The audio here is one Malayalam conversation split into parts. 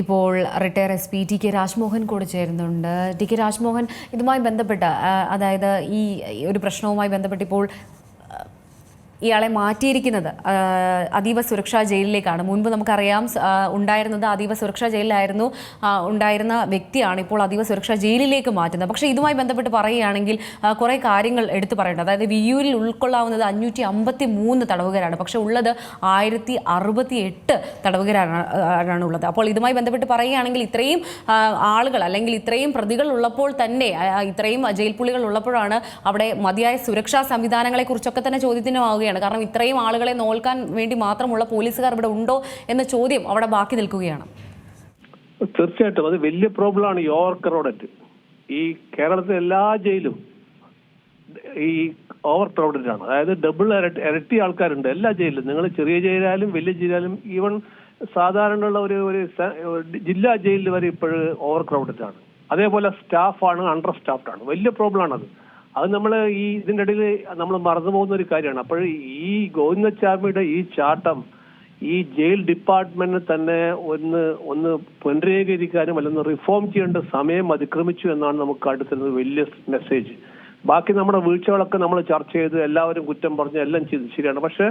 ഇപ്പോൾ retire SP T K Rajmohan കൂടെ ചേരുന്നുണ്ട്. ടി കെ രാജ്മോഹൻ, ഇതുമായി ബന്ധപ്പെട്ട് അതായത് ഈ ഒരു പ്രശ്നവുമായി ബന്ധപ്പെട്ട് ഇപ്പോൾ ഇയാളെ മാറ്റിയിരിക്കുന്നത് അതീവ സുരക്ഷാ ജയിലിലേക്കാണ്. മുൻപ് നമുക്കറിയാം ഉണ്ടായിരുന്നത് അതീവ സുരക്ഷാ ജയിലിലായിരുന്നു ഉണ്ടായിരുന്ന വ്യക്തിയാണ് ഇപ്പോൾ അതീവ സുരക്ഷാ ജയിലിലേക്ക് മാറ്റുന്നത്. പക്ഷേ ഇതുമായി ബന്ധപ്പെട്ട് പറയുകയാണെങ്കിൽ കുറേ കാര്യങ്ങൾ എടുത്തു പറയേണ്ടത്. അതായത് വിയ്യൂരിൽ ഉൾക്കൊള്ളാവുന്നത് 553 തടവുകാരാണ്, പക്ഷേ ഉള്ളത് 1068 തടവുകാരാണ് ഉള്ളത്. അപ്പോൾ ഇതുമായി ബന്ധപ്പെട്ട് പറയുകയാണെങ്കിൽ ഇത്രയും ആളുകൾ അല്ലെങ്കിൽ ഇത്രയും പ്രതികൾ ഉള്ളപ്പോൾ തന്നെ, ഇത്രയും ജയിൽ പുള്ളികൾ ഉള്ളപ്പോഴാണ് അവിടെ മതിയായ സുരക്ഷാ സംവിധാനങ്ങളെക്കുറിച്ചൊക്കെ തന്നെ ചോദ്യത്തിനാവുകയാണ്. കാരണം ഇത്രയും ആളുകളെ നോക്കാൻ വേണ്ടി മാത്രമുള്ള പോലീസുകാർ ഇവിടെ ഉണ്ടോ എന്ന ചോദ്യം അവിടെ ബാക്കി നിൽക്കുകയാണ്. തീർച്ചയായിട്ടും അത് വലിയ പ്രോബ്ലമാണ്. ഈ ഓവർ ക്രൗഡഡ്, ഈ കേരളത്തിലെ എല്ലാ ജയിലും ഈ ഓവർ ക്രൗഡഡ് ആണ്. അതായത് ഇരട്ടി ആൾക്കാരുണ്ട് എല്ലാ ജയിലിലും. നിങ്ങൾ ചെറിയ ജയിലായാലും വലിയ ജയിലായാലും, ഈവൻ സാധാരണ ഒരു ജില്ലാ ജയിലിൽ വരെ ഇപ്പോഴും ഓവർ ക്രൗഡഡ് ആണ്. അതേപോലെ സ്റ്റാഫാണ് അണ്ടർ സ്റ്റാഫ്ഡ് ആണ്. വലിയ പ്രോബ്ലം ആണത്. അത് നമ്മൾ ഈ ഇതിൻ്റെ ഇടയിൽ നമ്മൾ മറന്നു പോകുന്ന ഒരു കാര്യമാണ്. അപ്പോൾ ഈ ഗോവിന്ദച്ചാമിയുടെ ഈ ചാട്ടം ഈ ജയിൽ ഡിപ്പാർട്ട്മെന്റിന് തന്നെ ഒന്ന് പുനരേകീകരിക്കാനും അല്ലെങ്കിൽ റിഫോം ചെയ്യേണ്ട സമയം അതിക്രമിച്ചു എന്നാണ് നമുക്ക് കാട്ടിത്തരുന്നത് വലിയ മെസ്സേജ്. ബാക്കി നമ്മുടെ വീഴ്ചകളൊക്കെ നമ്മൾ ചർച്ച ചെയ്ത് എല്ലാവരും കുറ്റം പറഞ്ഞ് എല്ലാം ചെയ്ത് ശരിയാണ്. പക്ഷെ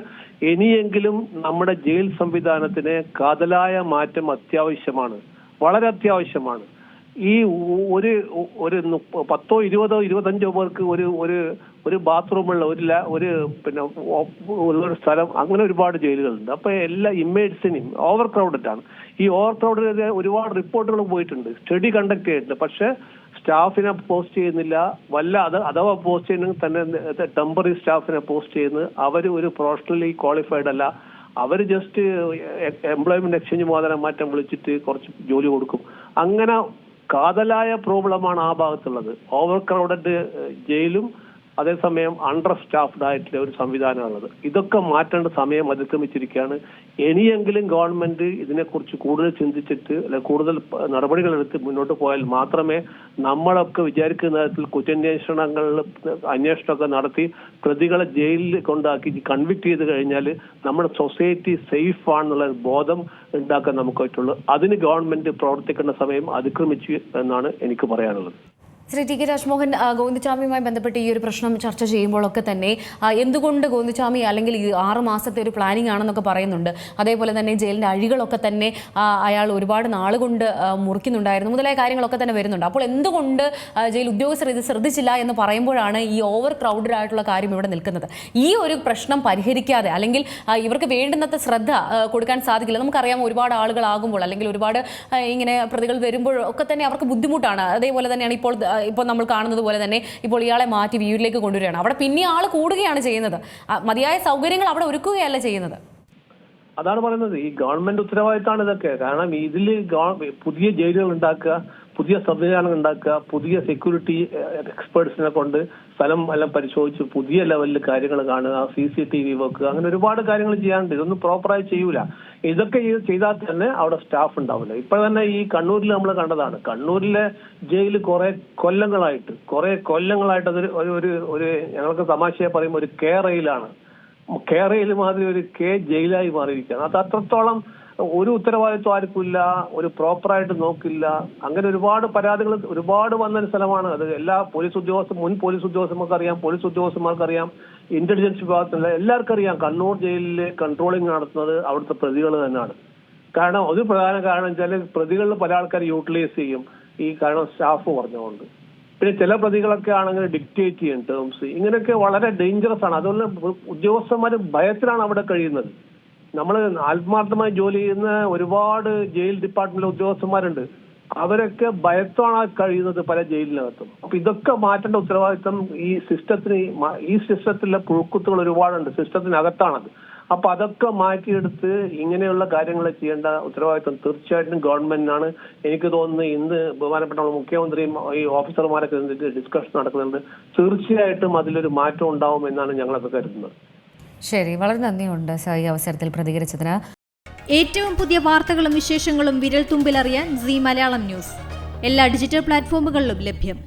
ഇനിയെങ്കിലും നമ്മുടെ ജയിൽ സംവിധാനത്തിന് കാതലായ മാറ്റം അത്യാവശ്യമാണ്, വളരെ അത്യാവശ്യമാണ്. ഈ ഒരു 10, 20, 25 പേർക്ക് ഒരു ബാത്റൂമുള്ള ഒരു പിന്നെ ഉള്ളൊരു സ്ഥലം, അങ്ങനെ ഒരുപാട് ജയിലുകളുണ്ട്. അപ്പൊ എല്ലാ ഇൻമേറ്റ്സിനും ഓവർ ക്രൗഡഡ് ആണ്. ഈ ഓവർ ക്രൗഡഡ് ഒരുപാട് റിപ്പോർട്ടുകൾ പോയിട്ടുണ്ട്, സ്റ്റഡി കണ്ടക്ട് ചെയ്തിട്ടുണ്ട്. പക്ഷെ സ്റ്റാഫിനെ പോസ്റ്റ് ചെയ്യുന്നില്ല. അഥവാ പോസ്റ്റ് ചെയ്യുന്നെങ്കിൽ തന്നെ ടെമ്പററി സ്റ്റാഫിനെ പോസ്റ്റ് ചെയ്യുന്നത്. അവർ ഒരു പ്രൊഫഷണലി ക്വാളിഫൈഡ് അല്ല. അവർ ജസ്റ്റ് എംപ്ലോയ്മെന്റ് എക്സ്ചേഞ്ച് മുഖാന്തരം മാറ്റം വിളിച്ചിട്ട് കുറച്ച് ജോലി കൊടുക്കും. അങ്ങനെ കാതലായ പ്രോബ്ലമാണ് ആ ഭാഗത്തുള്ളത്. ഓവർ ക്രൗഡഡ് ജയിലും അതേസമയം അണ്ടർ സ്റ്റാഫ്ഡ് ആയിട്ടുള്ള ഒരു സംവിധാനമാണുള്ളത്. ഇതൊക്കെ മാറ്റേണ്ട സമയം അതിക്രമിച്ചിരിക്കുകയാണ്. ഇനിയെങ്കിലും ഗവൺമെന്റ് ഇതിനെക്കുറിച്ച് കൂടുതൽ ചിന്തിച്ചിട്ട് അല്ലെങ്കിൽ കൂടുതൽ നടപടികൾ എടുത്ത് മുന്നോട്ട് പോയാൽ മാത്രമേ നമ്മളൊക്കെ വിചാരിക്കുന്ന തരത്തിൽ അന്വേഷണമൊക്കെ നടത്തി പ്രതികളെ ജയിലിൽ കൊണ്ടാക്കി കൺവിക്ട് ചെയ്ത് കഴിഞ്ഞാൽ നമ്മുടെ സൊസൈറ്റി സേഫ് ആണെന്നുള്ള ബോധം ഉണ്ടാക്കാൻ നമുക്ക് പറ്റുള്ളൂ. അതിന് ഗവൺമെന്റ് പ്രവർത്തിക്കേണ്ട സമയം അതിക്രമിച്ചു എന്നാണ് എനിക്ക് പറയാനുള്ളത്. ശ്രീ ടി കെ രാജ്മോഹൻ, ഗോവിന്ദച്ചാമിയുമായി ബന്ധപ്പെട്ട് ഈ ഒരു പ്രശ്നം ചർച്ച ചെയ്യുമ്പോഴൊക്കെ തന്നെ എന്തുകൊണ്ട് ഗോവിന്ദച്ചാമി അല്ലെങ്കിൽ 6 മാസത്തെ ഒരു പ്ലാനിംഗ് ആണെന്നൊക്കെ പറയുന്നുണ്ട്. അതേപോലെ തന്നെ ജയിലിൻ്റെ അഴികളൊക്കെ തന്നെ അയാൾ ഒരുപാട് നാളുകൊണ്ട് മുറിക്കുന്നുണ്ടായിരുന്നു, മുതലായ കാര്യങ്ങളൊക്കെ തന്നെ വരുന്നുണ്ട്. അപ്പോൾ എന്തുകൊണ്ട് ജയിൽ ഉദ്യോഗസ്ഥർ ഇത് ശ്രദ്ധിച്ചില്ല എന്ന് പറയുമ്പോഴാണ് ഈ ഓവർ ക്രൗഡഡ് ആയിട്ടുള്ള കാര്യം ഇവിടെ നിൽക്കുന്നത്. ഈ ഒരു പ്രശ്നം പരിഹരിക്കാതെ അല്ലെങ്കിൽ ഇവർക്ക് വേണ്ടുന്നത്ര ശ്രദ്ധ കൊടുക്കാൻ സാധിക്കില്ല. നമുക്കറിയാം, ഒരുപാട് ആളുകളാകുമ്പോൾ അല്ലെങ്കിൽ ഒരുപാട് ഇങ്ങനെ പ്രതികൾ വരുമ്പോൾ ഒക്കെ തന്നെ അവർക്ക് ബുദ്ധിമുട്ടാണ്. അതേപോലെ തന്നെയാണ് ഇപ്പോൾ നമ്മൾ കാണുന്നത് പോലെ തന്നെ ഇപ്പോൾ ഇയാളെ മാറ്റി വിയ്യൂരിലേക്ക് കൊണ്ടുവരികയാണ്. അവിടെ പിന്നെ ആൾ കൂടുകയാണ് ചെയ്യുന്നത്, മതിയായ സൗകര്യങ്ങൾ അവിടെ ഒരുക്കുകയല്ല ചെയ്യുന്നത്. അതാണ് പറയുന്നത്, ഈ ഗവൺമെന്റ് ഉത്തരവാദിത്തമാണ് ഇതൊക്കെ. കാരണം ഇതിൽ പുതിയ ജയിലുകൾ ഉണ്ടാക്കുക, പുതിയ സംവിധാനങ്ങൾ ഉണ്ടാക്കുക, പുതിയ സെക്യൂരിറ്റി എക്സ്പേർട്സിനെ കൊണ്ട് സ്ഥലം എല്ലാം പരിശോധിച്ച് പുതിയ ലെവലിൽ കാര്യങ്ങൾ കാണുക, CCTV വെക്കുക, അങ്ങനെ ഒരുപാട് കാര്യങ്ങൾ ചെയ്യാനുണ്ട്. ഇതൊന്നും പ്രോപ്പറായി ചെയ്യൂല. ഇതൊക്കെ ചെയ്താൽ തന്നെ അവിടെ സ്റ്റാഫ് ഉണ്ടാവില്ല. ഇപ്പൊ തന്നെ ഈ കണ്ണൂരിൽ നമ്മൾ കണ്ടതാണ്. കണ്ണൂരിലെ ജയില് കുറെ കൊല്ലങ്ങളായിട്ട് അതൊരു ഒരു ഞങ്ങൾക്ക് തമാശയെ പറയുമ്പോൾ ഒരു കേരയിലാണ്. കേരയിൽ മാതിരി ഒരു ജയിലായി മാറിയിരിക്കുകയാണ്. അത് അത്രത്തോളം ഒരു ഉത്തരവാദിത്വം ആർക്കില്ല, ഒരു പ്രോപ്പറായിട്ട് നോക്കില്ല. അങ്ങനെ ഒരുപാട് പരാതികൾ ഒരുപാട് വന്നൊരു സ്ഥലമാണ് അത്. എല്ലാ മുൻ പോലീസ് ഉദ്യോഗസ്ഥന്മാർക്കറിയാം, പോലീസ് ഉദ്യോഗസ്ഥന്മാർക്കറിയാം, ഇന്റലിജൻസ് വിഭാഗത്തിലുള്ള എല്ലാവർക്കും അറിയാം. കണ്ണൂർ ജയിലിൽ കൺട്രോളിംഗ് നടത്തുന്നത് അവിടുത്തെ പ്രതികൾ തന്നെയാണ്. കാരണം ഒരു പ്രധാന കാരണം വെച്ചാൽ പ്രതികളിൽ പല ആൾക്കാർ യൂട്ടിലൈസ് ചെയ്യും, ഈ കാരണം സ്റ്റാഫ് പറഞ്ഞുകൊണ്ട്. പിന്നെ ചില പ്രതികളൊക്കെ ആണെങ്കിൽ ഡിക്റ്റേറ്റ് ചെയ്യും ടേംസ്. ഇങ്ങനെയൊക്കെ വളരെ ഡേഞ്ചറസ് ആണ്. അതുപോലെ ഉദ്യോഗസ്ഥന്മാർ ഭയത്തിലാണ് അവിടെ കഴിയുന്നത്. നമ്മൾ ആത്മാർത്ഥമായി ജോലി ചെയ്യുന്ന ഒരുപാട് ജയിൽ ഡിപ്പാർട്ട്മെന്റിലെ ഉദ്യോഗസ്ഥന്മാരുണ്ട്. അവരൊക്കെ ഭയത്താണ് കഴിയുന്നത് പല ജയിലിനകത്തും. അപ്പൊ ഇതൊക്കെ മാറ്റേണ്ട ഉത്തരവാദിത്തം ഈ സിസ്റ്റത്തിലെ പുഴുക്കുത്തുകൾ ഒരുപാടുണ്ട്, സിസ്റ്റത്തിനകത്താണത്. അപ്പൊ അതൊക്കെ മാറ്റിയെടുത്ത് ഇങ്ങനെയുള്ള കാര്യങ്ങൾ ചെയ്യേണ്ട ഉത്തരവാദിത്തം തീർച്ചയായിട്ടും ഗവൺമെന്റിനാണ്. എനിക്ക് തോന്നുന്നു ഇന്ന് ബഹുമാനപ്പെട്ട മുഖ്യമന്ത്രിയും ഈ ഓഫീസർമാരൊക്കെ ഡിസ്കഷൻ നടക്കുന്നുണ്ട്. തീർച്ചയായിട്ടും അതിലൊരു മാറ്റം ഉണ്ടാവും എന്നാണ് ഞങ്ങളൊക്കെ കരുതുന്നത്. ശരി, വളരെ നന്ദിയുണ്ട് ഈ അവസരത്തിൽ പ്രതികരിച്ചതിന്. ഏറ്റവും പുതിയ വാർത്തകളും വിശേഷങ്ങളും വിരൽ തുമ്പിലറിയാൻ സീ മലയാളം ന്യൂസ് എല്ലാ ഡിജിറ്റൽ പ്ലാറ്റ്ഫോമുകളിലും ലഭ്യം.